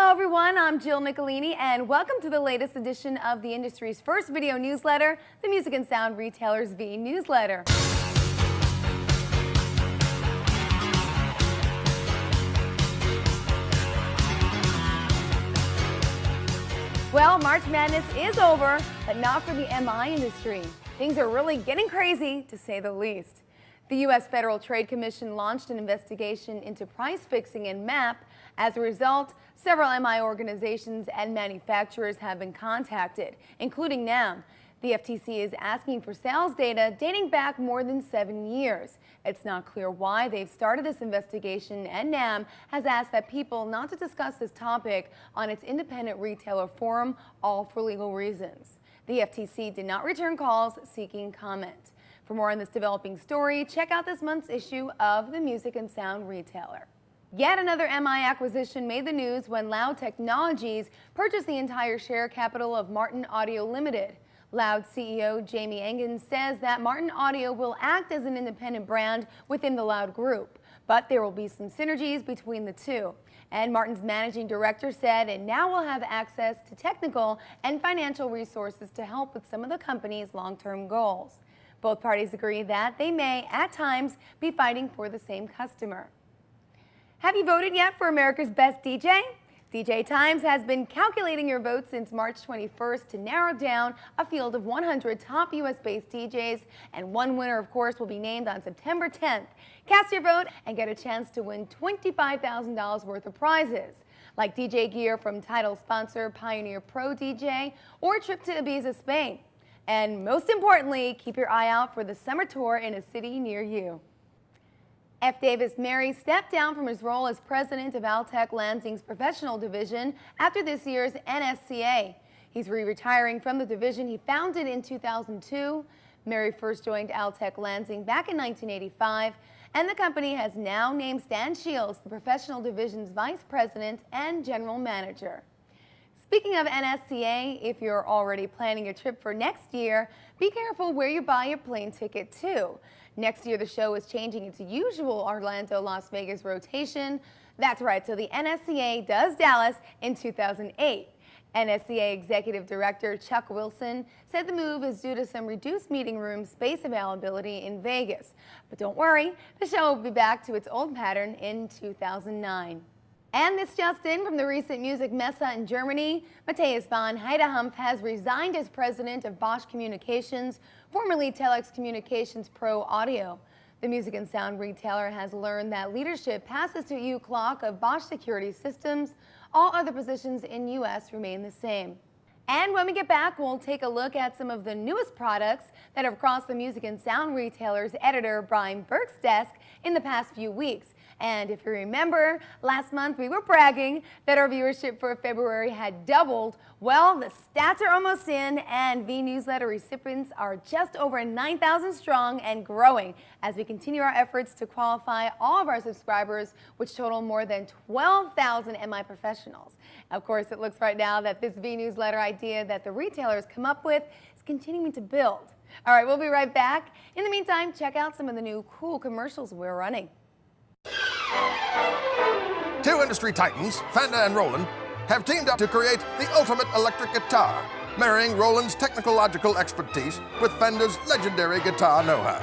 Hello everyone, I'm Jill Nicolini and welcome to the latest edition of the industry's first video newsletter, the Music and Sound Retailers Vnewsletter. Well, March Madness is over, but not for the MI industry. Things are really getting crazy, to say the least. The U.S. Federal Trade Commission launched an investigation into price fixing in MAP. As a result, several MI organizations and manufacturers have been contacted, including NAM. The FTC is asking for sales data dating back more than 7 years. It's not clear why they've started this investigation, and NAM has asked that people not to discuss this topic on its independent retailer forum, all for legal reasons. The FTC did not return calls seeking comment. For more on this developing story, check out this month's issue of the Music and Sound Retailer. Yet another MI acquisition made the news when Loud Technologies purchased the entire share capital of Martin Audio Limited. Loud CEO Jamie Engen says that Martin Audio will act as an independent brand within the Loud Group, but there will be some synergies between the two. And Martin's managing director said it now will have access to technical and financial resources to help with some of the company's long-term goals. Both parties agree that they may, at times, be fighting for the same customer. Have you voted yet for America's Best DJ? DJ Times has been calculating your votes since March 21st to narrow down a field of 100 top U.S.-based DJs, and one winner, of course, will be named on September 10th. Cast your vote and get a chance to win $25,000 worth of prizes, like DJ gear from title sponsor Pioneer Pro DJ or a trip to Ibiza, Spain. And most importantly, keep your eye out for the summer tour in a city near you. F. Davis Mary stepped down from his role as president of Altec Lansing's professional division after this year's NSCA. He's retiring from the division he founded in 2002. Mary first joined Altec Lansing back in 1985, and the company has now named Stan Shields the professional division's vice president and general manager. Speaking of NSCA, if you're already planning your trip for next year, be careful where you buy your plane ticket too. Next year, the show is changing its usual Orlando-Las Vegas rotation. That's right, so the NSCA does Dallas in 2008. NSCA Executive Director Chuck Wilson said the move is due to some reduced meeting room space availability in Vegas. But don't worry, the show will be back to its old pattern in 2009. And this just in from the recent music messe in Germany, Matthias von Heidehumpf has resigned as president of Bosch Communications, formerly Telex Communications Pro Audio. The Music and Sound Retailer has learned that leadership passes to Hugh Clark of Bosch Security Systems. All other positions in U.S. remain the same. And when we get back, we'll take a look at some of the newest products that have crossed the Music and Sound Retailer's editor Brian Burke's desk in the past few weeks. And if you remember, last month we were bragging that our viewership for February had doubled. Well, the stats are almost in, and Vnewsletter recipients are just over 9,000 strong and growing as we continue our efforts to qualify all of our subscribers, which total more than 12,000 MI professionals. Of course, it looks right now that this Vnewsletter idea that the retailers come up with is continuing to build. All right, we'll be right back. In the meantime, check out some of the new cool commercials we're running. Two industry titans, Fender and Roland, have teamed up to create the ultimate electric guitar, marrying Roland's technological expertise with Fender's legendary guitar know-how.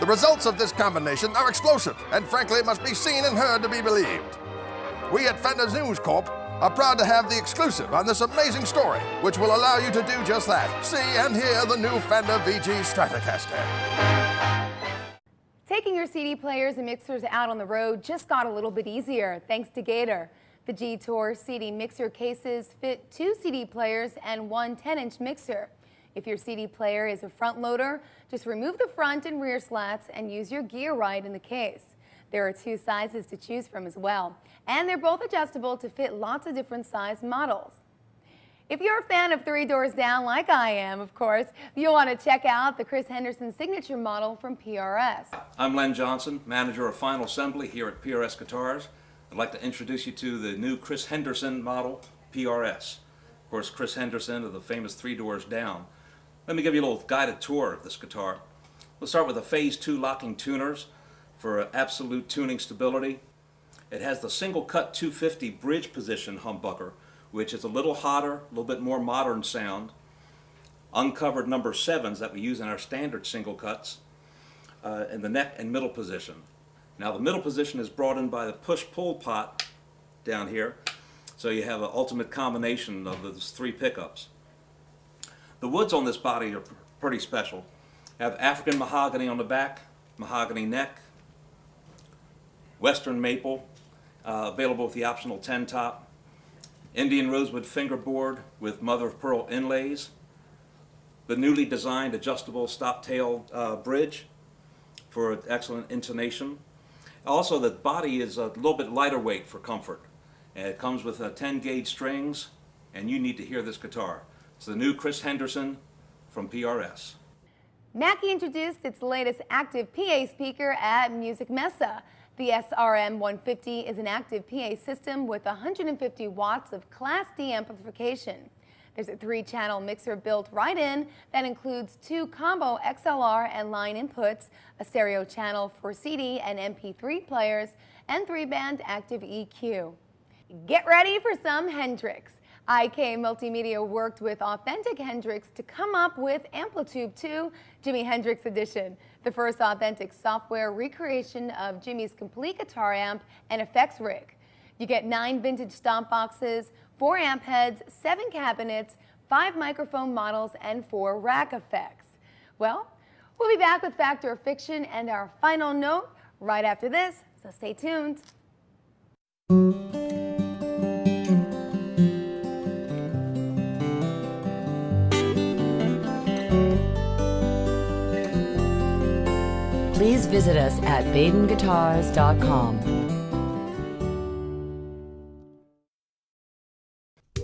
The results of this combination are explosive and frankly must be seen and heard to be believed. We at Fender News Corp are proud to have the exclusive on this amazing story, which will allow you to do just that. See and hear the new Fender VG Stratocaster. Taking your CD players and mixers out on the road just got a little bit easier thanks to Gator. The G-Tour CD mixer cases fit 2 CD players and 1 10-inch mixer. If your CD player is a front loader, just remove the front and rear slats and use your gear right in the case. There are 2 sizes to choose from as well, and they're both adjustable to fit lots of different size models. If you're a fan of 3 Doors Down like I am, of course, you'll want to check out the Chris Henderson signature model from PRS. I'm Len Johnson, manager of Final Assembly here at PRS Guitars. I'd like to introduce you to the new Chris Henderson model, PRS. Of course, Chris Henderson of the famous 3 Doors Down. Let me give you a little guided tour of this guitar. We'll start with the Phase 2 locking tuners for absolute tuning stability. It has the single cut 250 bridge position humbucker, which is a little hotter, a little bit more modern sound. Uncovered number 7s that we use in our standard single cuts in the neck and middle position. Now the middle position is brought in by the push-pull pot down here, so you have an ultimate combination of those 3 pickups. The woods on this body are pretty special. You have African mahogany on the back, mahogany neck, western maple, available with the optional 10 top, Indian rosewood fingerboard with mother of pearl inlays, the newly designed adjustable stop-tail bridge for excellent intonation. Also, the body is a little bit lighter weight for comfort. And it comes with 10-gauge strings, and you need to hear this guitar. It's the new Chris Henderson from PRS. Mackie introduced its latest active PA speaker at Music Messa. The SRM 150 is an active PA system with 150 watts of Class D amplification. There's a 3-channel mixer built right in that includes 2 combo XLR and line inputs, a stereo channel for CD and MP3 players, and 3-band active EQ. Get ready for some Hendrix. IK Multimedia worked with authentic Hendrix to come up with Amplitude 2 Jimi Hendrix Edition, the first authentic software recreation of Jimi's complete guitar amp and effects rig. You get 9 vintage stomp boxes, 4 amp heads, 7 cabinets, 5 microphone models, and 4 rack effects. Well, we'll be back with Fact or Fiction and our final note right after this, so stay tuned. Please visit us at BadenGuitars.com.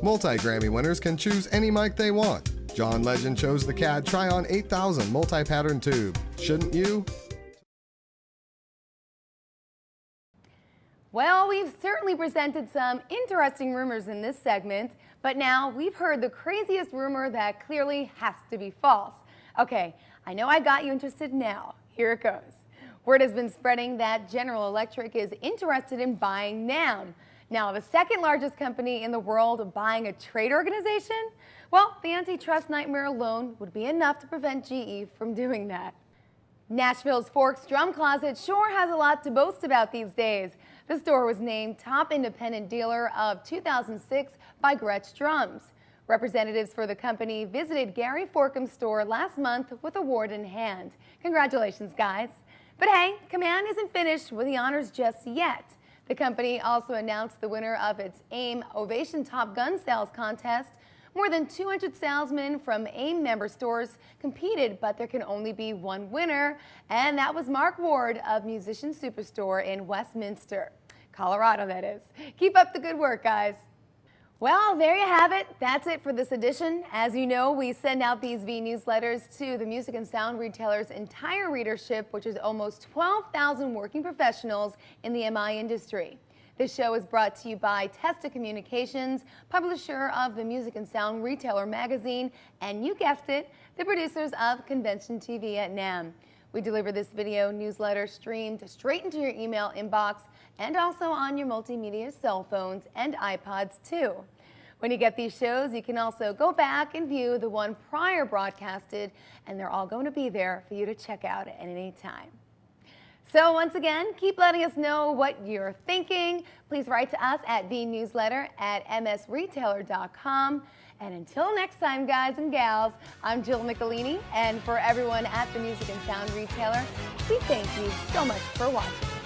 Multi-Grammy winners can choose any mic they want. John Legend chose the CAD Try-On 8000 multi-pattern tube. Shouldn't you? Well, we've certainly presented some interesting rumors in this segment, but now we've heard the craziest rumor that clearly has to be false. Okay, I know I got you interested now. Here it goes. Word has been spreading that General Electric is interested in buying NAMM. Now, the second largest company in the world buying a trade organization? Well, the antitrust nightmare alone would be enough to prevent GE from doing that. Nashville's Forks Drum Closet sure has a lot to boast about these days. The store was named Top Independent Dealer of 2006 by Gretsch Drums. Representatives for the company visited Gary Forkum's store last month with award in hand. Congratulations, guys. But hey, Command isn't finished with the honors just yet. The company also announced the winner of its AIM Ovation Top Gun Sales Contest. More than 200 salesmen from AIM member stores competed, but there can only be one winner, and that was Mark Ward of Musician Superstore in Westminster, Colorado, that is. Keep up the good work, guys. Well, there you have it. That's it for this edition. As you know, we send out these V-newsletters to the music and sound retailers' entire readership, which is almost 12,000 working professionals in the MI industry. This show is brought to you by Testa Communications, publisher of the Music and Sound Retailer magazine, and you guessed it, the producers of Convention TV at NAMM. We deliver this video newsletter streamed straight into your email inbox and also on your multimedia cell phones and iPods too. When you get these shows, you can also go back and view the one prior broadcasted, and they're all going to be there for you to check out at any time. So once again, keep letting us know what you're thinking. Please write to us at vnewsletter@msretailer.com. And until next time, guys and gals, I'm Jill Nicolini, and for everyone at the Music and Sound Retailer, we thank you so much for watching.